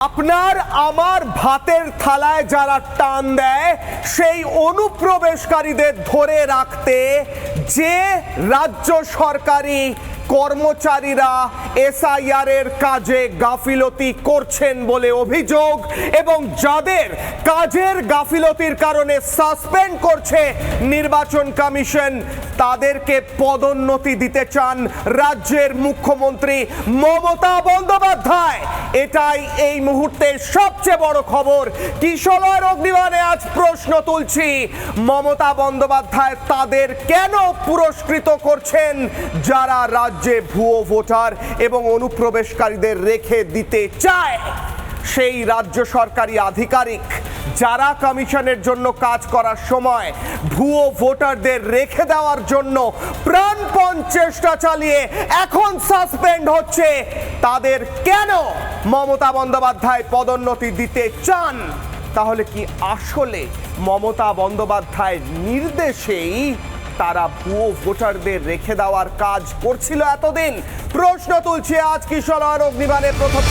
আপনার আমার ভাতের থালায় যারা টান দেয় সেই অনুপ্রবেশকারীদের ধরে রাখতে যে রাজ্য সরকারি কর্মচারীরা এসআইআর এর কাজে গাফিলতি করছেন বলে অভিযোগ এবং যাদের কাজের গাফিলতির কারণে সাসপেন্ড করছে নির্বাচন কমিশন, তাদেরকে পদোন্নতি দিতে চান রাজ্যের মুখ্যমন্ত্রী মমতা বন্দ্যোপাধ্যায়। এটাই এই মুহূর্তে সবচেয়ে বড় খবর। কিশলয়ের অগ্নিবাণে আজ প্রশ্ন তুলছি, মমতা বন্দ্যোপাধ্যায় তাদের কেন পুরস্কৃত করছেন যারা রাজ্যে ভুয়ো ভোটার এবং অনুপ্রবেশকারীদের রেখে দিতে চায়? সেই রাজ্য সরকারি আধিকারিক যারা কমিশনের জন্য কাজ করার সময় ভুয়ো ভোটারদের রেখে দেওয়ার জন্য প্রাণপণ চেষ্টা চালিয়ে এখন সাসপেন্ড হচ্ছে, তাদের কেন মমতা বন্দ্যোপাধ্যায় পদোন্নতি দিতে চান? তাহলে কি আসলে মমতা বন্দ্যোপাধ্যায়ের নির্দেশেই তারা ভুয়ো ভোটারদের রেখে দেওয়ার কাজ করছিল এতদিন? প্রশ্ন তুলছে আজ কিশলয়ের অগ্নিবাণে প্রথম।